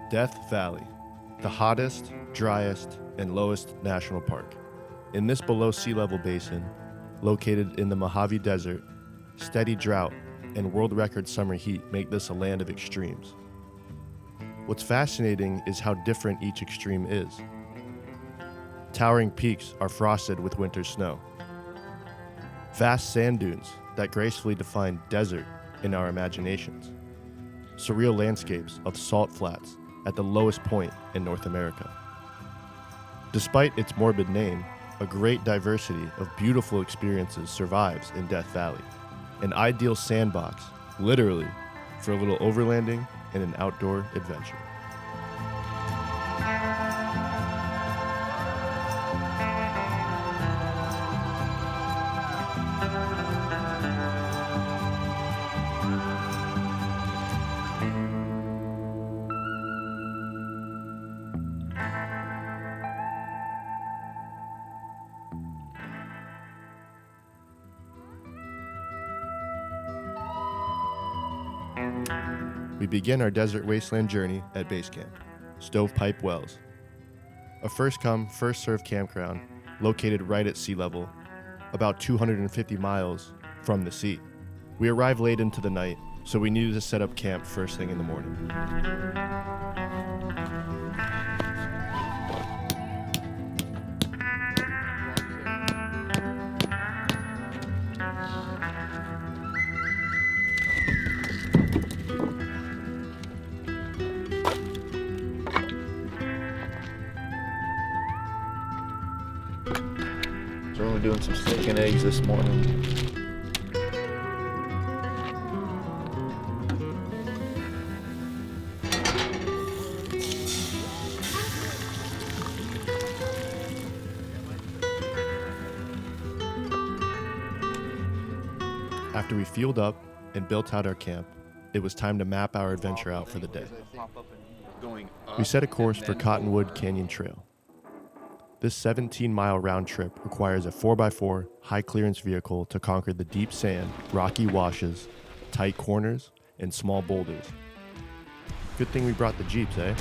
Death Valley, the hottest, driest, and lowest national park. In this below sea level basin, located in the Mojave Desert, steady drought and world record summer heat make this a land of extremes. What's fascinating is how different each extreme is. Towering peaks are frosted with winter snow. Vast sand dunes that gracefully define desert in our imaginations. Surreal landscapes of salt flats at the lowest point in North America. Despite its morbid name, a great diversity of beautiful experiences survives in Death Valley, an ideal sandbox, literally, for a little overlanding and an outdoor adventure. We begin our desert wasteland journey at base camp, Stovepipe Wells, a first-come, first-served campground located right at sea level, about 250 miles from the sea. We arrived late into the night, so we needed to set up camp first thing in the morning. So we're doing some steak and eggs this morning. After we fueled up and built out our camp, it was time to map our adventure out for the day. We set a course for Cottonwood Canyon Trail. This 17-mile round trip requires a 4x4 high-clearance vehicle to conquer the deep sand, rocky washes, tight corners, and small boulders. Good thing we brought the Jeeps, eh?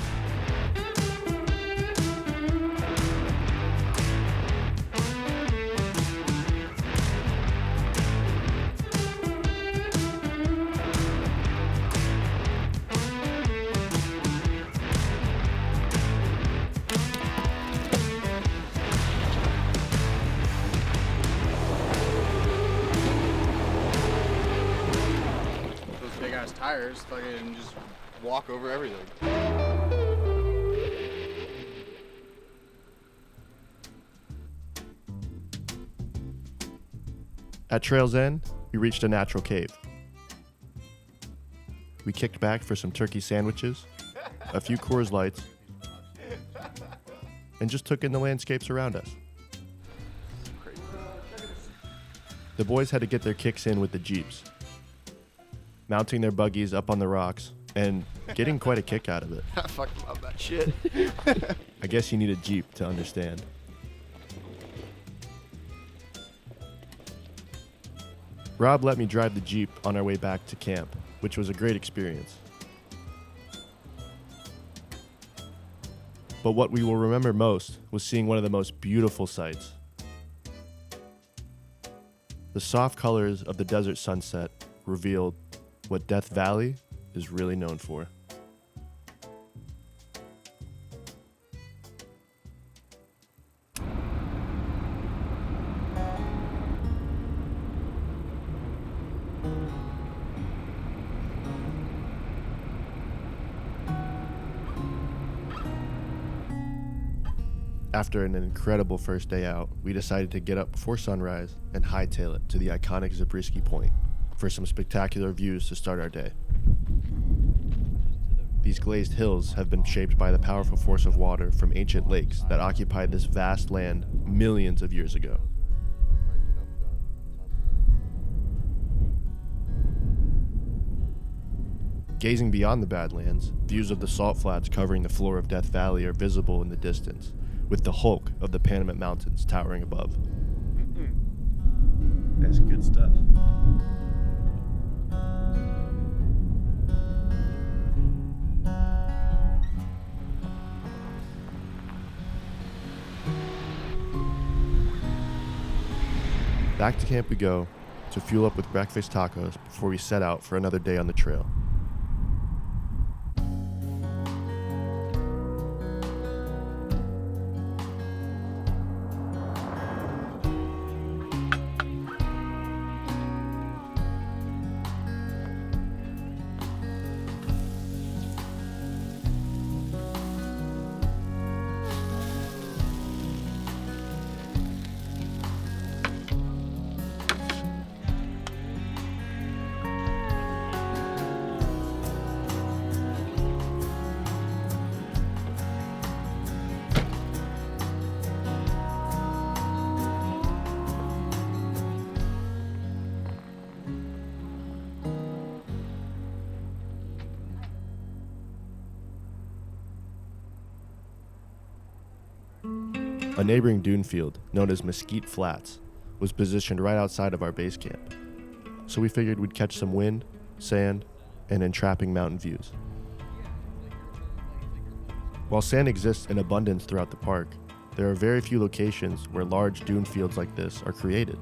Tires, fucking just walk over everything. At trail's end, we reached a natural cave. We kicked back for some turkey sandwiches, a few Coors Lights, and just took in the landscapes around us. The boys had to get their kicks in with the Jeeps, mounting their buggies up on the rocks and getting quite a kick out of it. I fucking love that shit. I guess you need a Jeep to understand. Rob let me drive the Jeep on our way back to camp, which was a great experience. But what we will remember most was seeing one of the most beautiful sights. The soft colors of the desert sunset revealed what Death Valley is really known for. After an incredible first day out, we decided to get up before sunrise and hightail it to the iconic Zabriskie Point for some spectacular views to start our day. These glazed hills have been shaped by the powerful force of water from ancient lakes that occupied this vast land millions of years ago. Gazing beyond the Badlands, views of the salt flats covering the floor of Death Valley are visible in the distance, with the hulk of the Panamint Mountains towering above. That's good stuff. Back to camp we go to fuel up with breakfast tacos before we set out for another day on the trail. A neighboring dune field, known as Mesquite Flats, was positioned right outside of our base camp, so we figured we'd catch some wind, sand, and entrapping mountain views. While sand exists in abundance throughout the park, there are very few locations where large dune fields like this are created.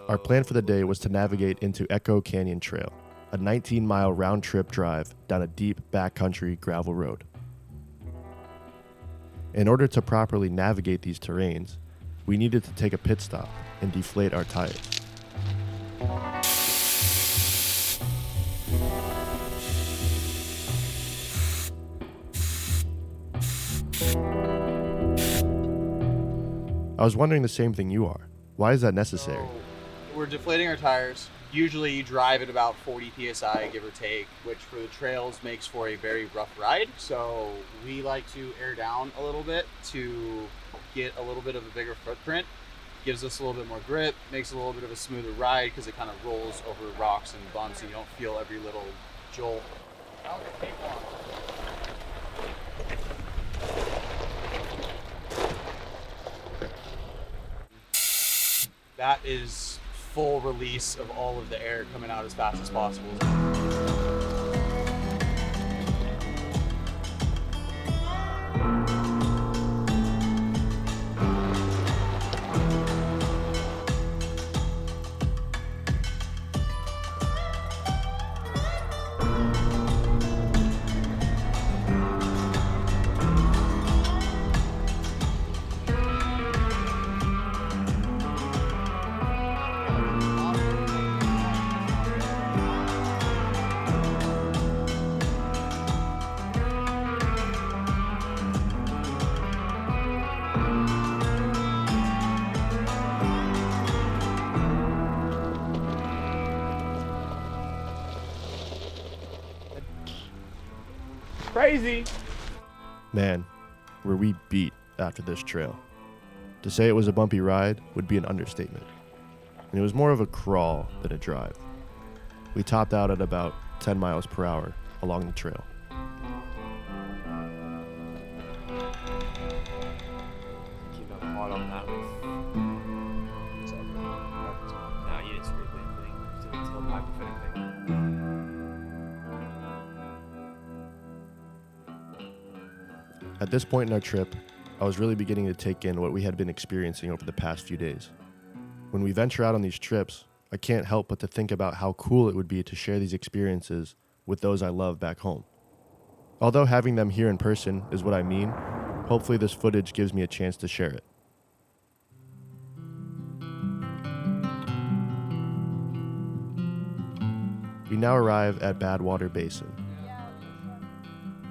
Our plan for the day was to navigate into Echo Canyon Trail, a 19-mile round-trip drive down a deep backcountry gravel road. In order to properly navigate these terrains, we needed to take a pit stop and deflate our tires. I was wondering the same thing you are. Why is that necessary? We're deflating our tires. Usually you drive at about 40 psi, give or take, which for the trails makes for a very rough ride. So we like to air down a little bit to get a little bit of a bigger footprint. Gives us a little bit more grip, makes it a little bit of a smoother ride because it kind of rolls over rocks and bumps and you don't feel every little jolt. That is full release of all of the air coming out as fast as possible. Crazy. Man, were we beat after this trail. To say it was a bumpy ride would be an understatement. And it was more of a crawl than a drive. We topped out at about 10 miles per hour along the trail. Keep up hard on that with. So, now you just really think to tell my pathetic thing. At this point in our trip, I was really beginning to take in what we had been experiencing over the past few days. When we venture out on these trips, I can't help but to think about how cool it would be to share these experiences with those I love back home. Although having them here in person is what I mean, hopefully this footage gives me a chance to share it. We now arrive at Badwater Basin,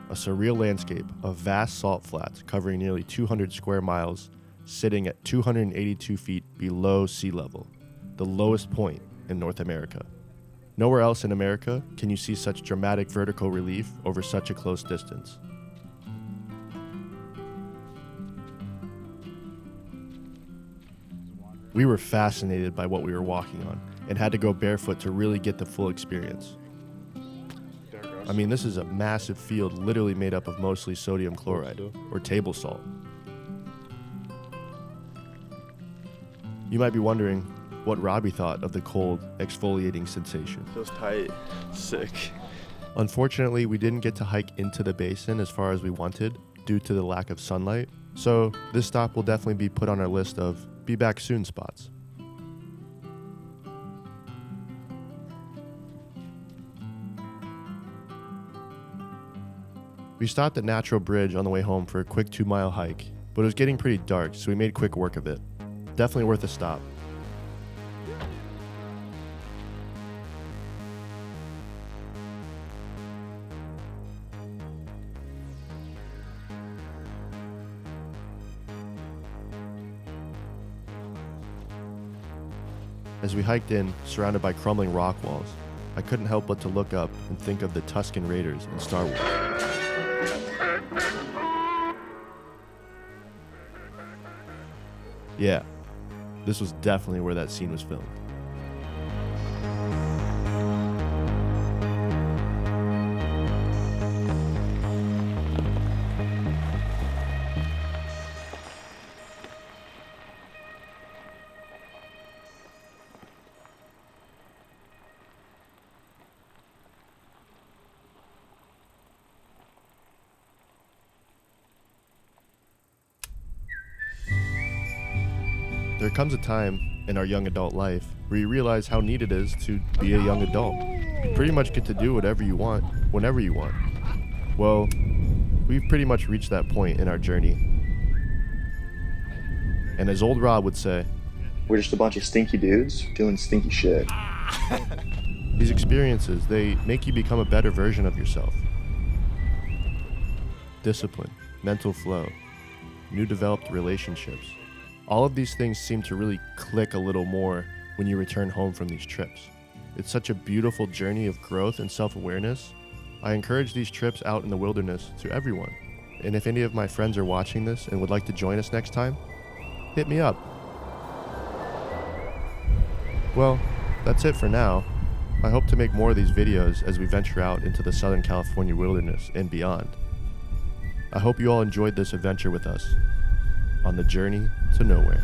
a surreal landscape of vast salt flats covering nearly 200 square miles, sitting at 282 feet below sea level, the lowest point in North America. Nowhere else in America can you see such dramatic vertical relief over such a close distance. We were fascinated by what we were walking on and had to go barefoot to really get the full experience. There it goes. I mean, this is a massive field literally made up of mostly sodium chloride, or table salt. You might be wondering what Robbie thought of the cold, exfoliating sensation. Feels tight. Sick. Unfortunately, we didn't get to hike into the basin as far as we wanted due to the lack of sunlight, so this stop will definitely be put on our list of be back soon spots. We stopped at Natural Bridge on the way home for a quick 2-mile hike, but it was getting pretty dark, so we made quick work of it. Definitely worth a stop. As we hiked in, surrounded by crumbling rock walls, I couldn't help but to look up and think of the Tusken Raiders in Star Wars. Yeah, this was definitely where that scene was filmed. There comes a time in our young adult life where you realize how neat it is to be a young adult. You pretty much get to do whatever you want, whenever you want. Well, we've pretty much reached that point in our journey. And as old Rob would say, we're just a bunch of stinky dudes doing stinky shit. these experiences, they make you become a better version of yourself. Discipline, mental flow, new developed relationships. All of these things seem to really click a little more when you return home from these trips. It's such a beautiful journey of growth and self-awareness. I encourage these trips out in the wilderness to everyone. And if any of my friends are watching this and would like to join us next time, hit me up. Well, that's it for now. I hope to make more of these videos as we venture out into the Southern California wilderness and beyond. I hope you all enjoyed this adventure with us on the journey to nowhere.